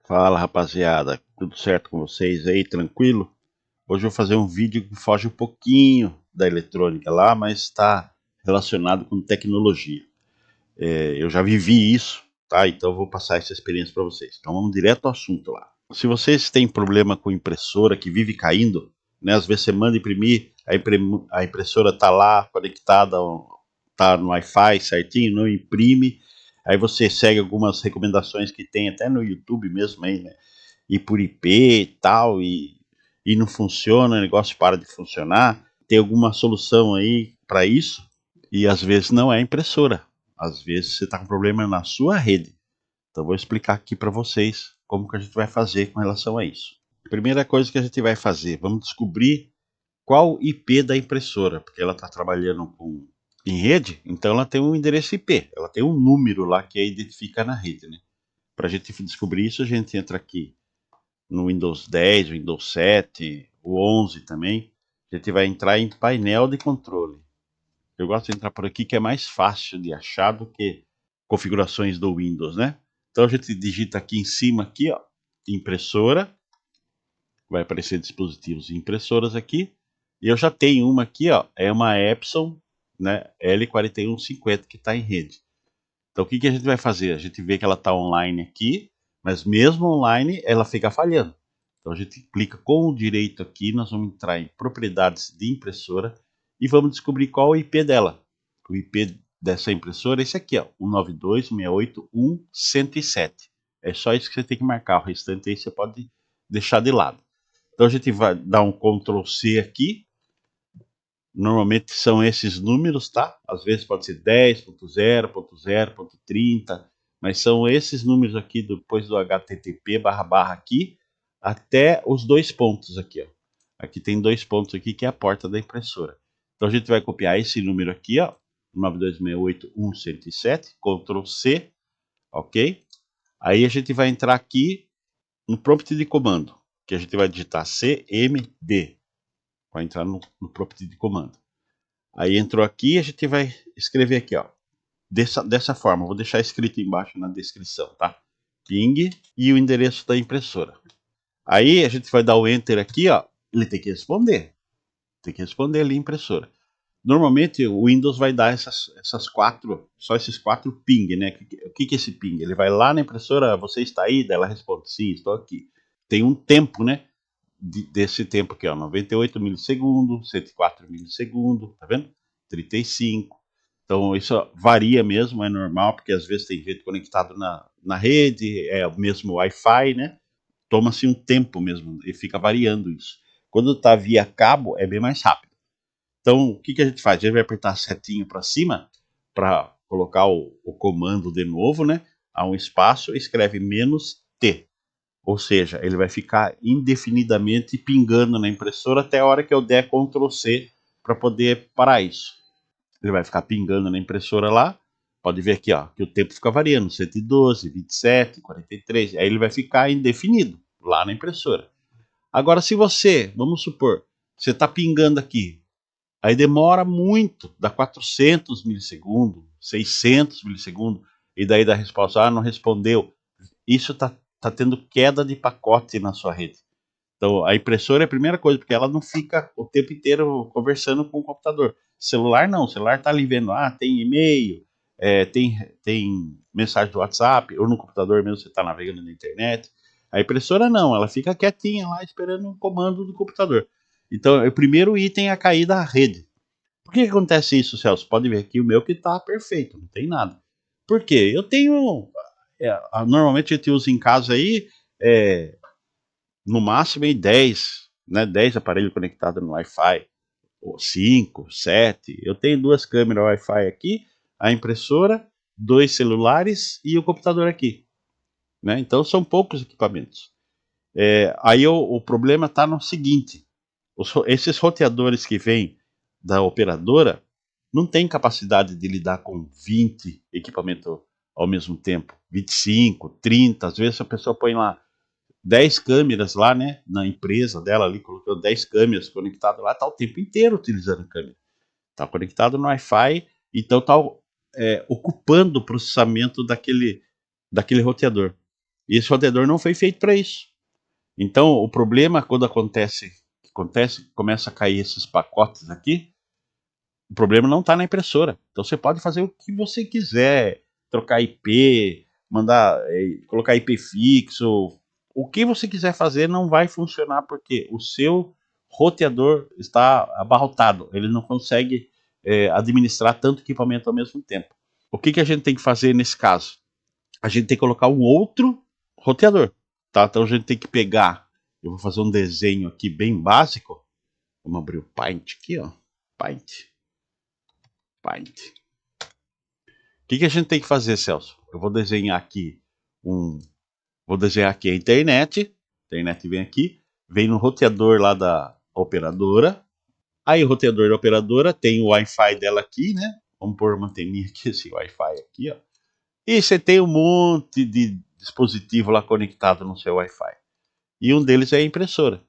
Fala rapaziada, tudo certo com vocês aí, tranquilo? Hoje eu vou fazer um vídeo que foge um pouquinho da eletrônica lá, mas está relacionado com tecnologia. Eu já vivi isso, tá? Então eu vou passar essa experiência para vocês. Então vamos direto ao assunto lá. Se vocês têm problema com impressora que vive caindo, né? Às vezes você manda imprimir, a impressora tá lá conectada, tá no Wi-Fi certinho, não imprime. Aí você segue algumas recomendações que tem até no YouTube mesmo aí, né? E por IP e tal, e não funciona, o negócio para de funcionar. Tem alguma solução aí para isso? E às vezes não é impressora, às vezes você está com problema na sua rede. Então vou explicar aqui para vocês como que a gente vai fazer com relação a isso. Primeira coisa que a gente vai fazer, vamos descobrir qual IP da impressora, porque ela está trabalhando em rede, então ela tem um endereço IP, ela tem um número lá que a identifica na rede, né? Para a gente descobrir isso, a gente entra aqui no Windows 10, Windows 7, o 11 também. A gente vai entrar em painel de controle. Eu gosto de entrar por aqui que é mais fácil de achar do que configurações do Windows, né? Então a gente digita aqui em cima, aqui, ó, impressora. Vai aparecer dispositivos e impressoras aqui. E eu já tenho uma aqui, ó, é uma Epson, né, L4150 que está em rede. Então o que a gente vai fazer? A gente vê que ela está online aqui, mas mesmo online ela fica falhando. Então a gente clica com o direito aqui, nós vamos entrar em propriedades de impressora e vamos descobrir qual é o IP dela. O IP dessa impressora é esse aqui, ó, 192.168.1.107. É só isso que você tem que marcar, o restante aí você pode deixar de lado. Então a gente vai dar um Ctrl C aqui. Normalmente são esses números, tá? Às vezes pode ser 10.0.0.30, mas são esses números aqui depois do HTTP // aqui até os dois pontos aqui, ó. Aqui tem dois pontos aqui que é a porta da impressora. Então a gente vai copiar esse número aqui, ó, 92.168.1.107, Ctrl C, ok? Aí a gente vai entrar aqui no prompt de comando, que a gente vai digitar CMD, vai entrar no prompt de comando. Aí entrou aqui, a gente vai escrever aqui, ó, dessa forma. Vou deixar escrito embaixo na descrição, tá? Ping e o endereço da impressora. Aí a gente vai dar o enter aqui, ó, ele tem que responder. Tem que responder ali a impressora. Normalmente o Windows vai dar só esses quatro ping, né? O que é esse ping? Ele vai lá na impressora, você está aí? Daí ela responde, sim, estou aqui. Tem um tempo, né? Desse tempo aqui, ó, 98 milissegundos, 104 milissegundos, tá vendo? 35. Então isso varia mesmo, é normal, porque às vezes tem gente conectado na rede, é o mesmo Wi-Fi, né? Toma-se um tempo mesmo e fica variando isso. Quando está via cabo, é bem mais rápido. Então, o que a gente faz? A gente vai apertar setinho para cima para colocar o comando de novo, né? Há um espaço, escreve "-t". Ou seja, ele vai ficar indefinidamente pingando na impressora até a hora que eu der Ctrl C para poder parar isso. Ele vai ficar pingando na impressora lá. Pode ver aqui, ó, que o tempo fica variando, 112, 27, 43. Aí ele vai ficar indefinido lá na impressora. Agora, se você, vamos supor, você está pingando aqui, aí demora muito, dá 400 milissegundos, 600 milissegundos, e daí dá a resposta, não respondeu. Isso tá tendo queda de pacote na sua rede. Então, a impressora é a primeira coisa, porque ela não fica o tempo inteiro conversando com o computador. Celular não, o celular tá ali vendo, tem e-mail, tem mensagem do WhatsApp, ou no computador mesmo você tá navegando na internet. A impressora não, ela fica quietinha lá esperando o comando do computador. Então, o primeiro item é cair da rede. Por que acontece isso, Celso? Pode ver aqui o meu que tá perfeito, não tem nada. Por quê? Eu tenho. Normalmente a gente usa em casa aí, no máximo aí 10, né? 10 aparelhos conectados no Wi-Fi, ou 5, 7. Eu tenho duas câmeras Wi-Fi aqui, a impressora, dois celulares e o computador aqui. Né? Então são poucos equipamentos. Aí o problema está no seguinte: esses roteadores que vêm da operadora não tem capacidade de lidar com 20 equipamentos ao mesmo tempo, 25, 30, às vezes a pessoa põe lá 10 câmeras lá, né, na empresa dela ali, colocou 10 câmeras conectadas lá, tá o tempo inteiro utilizando a câmera. Tá conectado no Wi-Fi, então tá ocupando o processamento daquele roteador. E esse roteador não foi feito para isso. Então, o problema quando começa a cair esses pacotes aqui, o problema não está na impressora. Então você pode fazer o que você quiser, trocar IP, mandar colocar IP fixo, o que você quiser fazer não vai funcionar porque o seu roteador está abarrotado, ele não consegue administrar tanto equipamento ao mesmo tempo. O que a gente tem que fazer nesse caso? A gente tem que colocar um outro roteador, tá? Então a gente tem que pegar, eu vou fazer um desenho aqui bem básico. Vamos abrir o Paint aqui, ó. Paint. O que a gente tem que fazer, Celso? Eu vou desenhar aqui a internet. A internet vem aqui, vem no roteador lá da operadora. Aí o roteador da operadora tem o Wi-Fi dela aqui, né? Vamos pôr uma anteninha aqui, esse Wi-Fi aqui, ó. E você tem um monte de dispositivo lá conectado no seu Wi-Fi. E um deles é a impressora.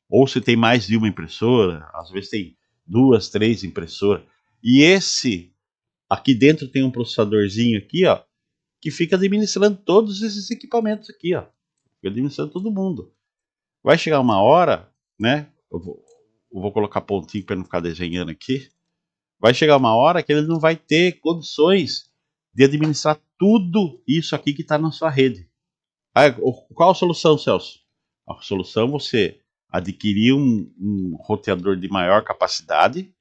Ou se tem mais de uma impressora, às vezes tem 2, 3 impressoras. E esse aqui dentro tem um processadorzinho aqui, ó, que fica administrando todos esses equipamentos aqui, ó. Fica administrando todo mundo. Vai chegar uma hora, né? Eu vou colocar pontinho para não ficar desenhando aqui. Vai chegar uma hora que ele não vai ter condições de administrar tudo isso aqui que está na sua rede. Aí, qual a solução, Celso? A solução é você adquirir um roteador de maior capacidade.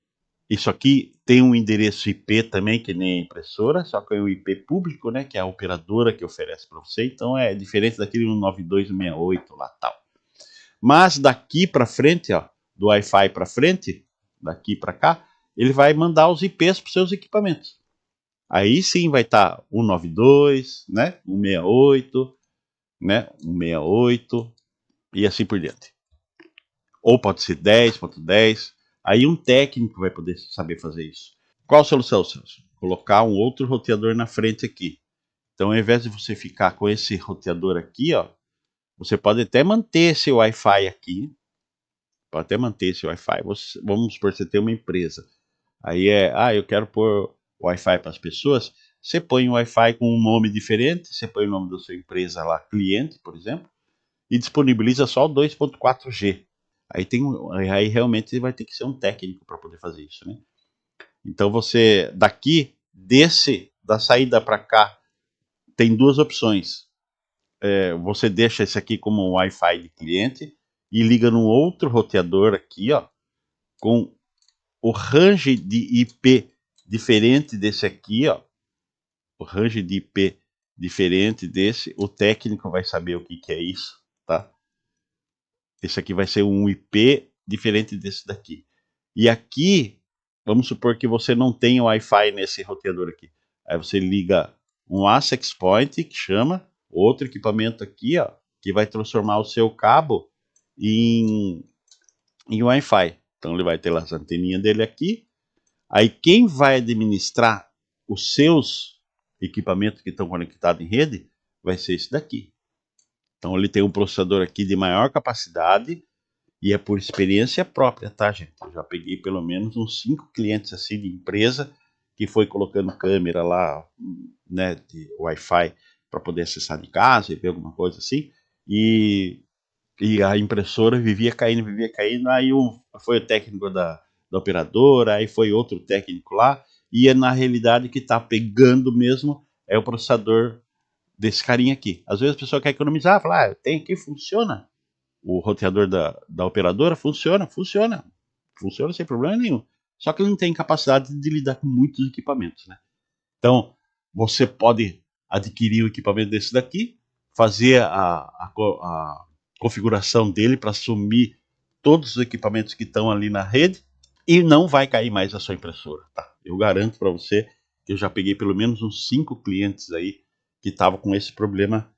Isso aqui tem um endereço IP também, que nem a impressora, só que é um IP público, né, que é a operadora que oferece para você. Então é diferente daquele 192.168 lá tal. Mas daqui para frente, ó, do Wi-Fi para frente, daqui para cá, ele vai mandar os IPs para os seus equipamentos. Aí sim vai estar 192, né, 168, né, 168 e assim por diante. Ou pode ser 10.10. Aí um técnico vai poder saber fazer isso. Qual a solução, Celso? Colocar um outro roteador na frente aqui. Então, ao invés de você ficar com esse roteador aqui, ó, você pode até manter esse Wi-Fi aqui. Pode até manter esse Wi-Fi. Vamos supor que você tem uma empresa. Aí eu quero pôr Wi-Fi para as pessoas. Você põe um Wi-Fi com um nome diferente. Você põe o nome da sua empresa lá, cliente, por exemplo, e disponibiliza só o 2.4G. Aí realmente vai ter que ser um técnico para poder fazer isso, né? Então você daqui da saída para cá tem duas opções. Você deixa esse aqui como um Wi-Fi de cliente e liga num outro roteador aqui, ó, com o range de IP diferente desse aqui, ó. O range de IP diferente desse, o técnico vai saber o que é isso, tá? Esse aqui vai ser um IP diferente desse daqui. E aqui, vamos supor que você não tem Wi-Fi nesse roteador aqui. Aí você liga um Access Point, que chama, outro equipamento aqui, ó, que vai transformar o seu cabo em Wi-Fi. Então ele vai ter as anteninhas dele aqui. Aí quem vai administrar os seus equipamentos que estão conectados em rede vai ser esse daqui. Então ele tem um processador aqui de maior capacidade e é por experiência própria, tá, gente? Eu já peguei pelo menos uns 5 clientes assim de empresa que foi colocando câmera lá, né, de Wi-Fi para poder acessar de casa e ver alguma coisa assim. E a impressora vivia caindo. Aí foi o técnico da operadora, aí foi outro técnico lá. E na realidade que está pegando mesmo é o processador desse carinha aqui. Às vezes a pessoa quer economizar, fala, tem aqui, funciona. O roteador da operadora funciona sem problema nenhum. Só que ele não tem capacidade de lidar com muitos equipamentos, né? Então, você pode adquirir o equipamento desse daqui, fazer a configuração dele para assumir todos os equipamentos que estão ali na rede e não vai cair mais a sua impressora, tá? Eu garanto para você que eu já peguei pelo menos uns 5 clientes aí que estavam com esse problema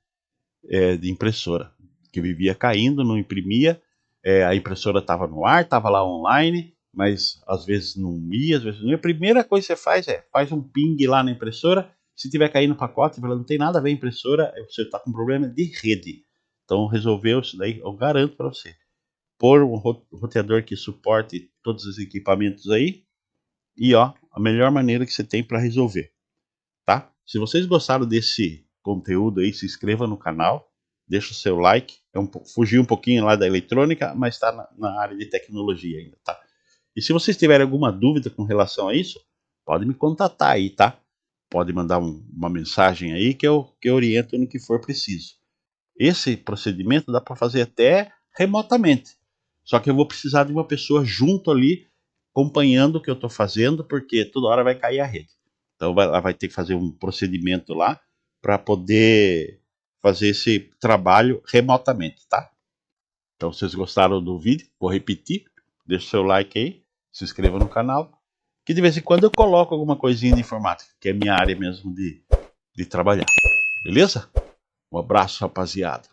de impressora, que vivia caindo, não imprimia, a impressora estava no ar, estava lá online, mas às vezes não ia, às vezes não ia. A primeira coisa que você faz um ping lá na impressora, se tiver caindo o pacote, não tem nada a ver a impressora, você está com problema de rede. Então resolveu isso daí, eu garanto para você. Pôr um roteador que suporte todos os equipamentos aí, e ó, a melhor maneira que você tem para resolver, tá? Se vocês gostaram desse conteúdo aí, se inscreva no canal, deixa o seu like. Fugi um pouquinho lá da eletrônica, mas está na área de tecnologia ainda, tá? E se vocês tiverem alguma dúvida com relação a isso, pode me contatar aí, tá? Pode mandar uma mensagem aí que eu oriento no que for preciso. Esse procedimento dá para fazer até remotamente. Só que eu vou precisar de uma pessoa junto ali, acompanhando o que eu estou fazendo, porque toda hora vai cair a rede. Então ela vai ter que fazer um procedimento lá para poder fazer esse trabalho remotamente, tá? Então, se vocês gostaram do vídeo, vou repetir. Deixa o seu like aí, se inscreva no canal, que de vez em quando eu coloco alguma coisinha de informática, que é minha área mesmo de trabalhar. Beleza? Um abraço, rapaziada.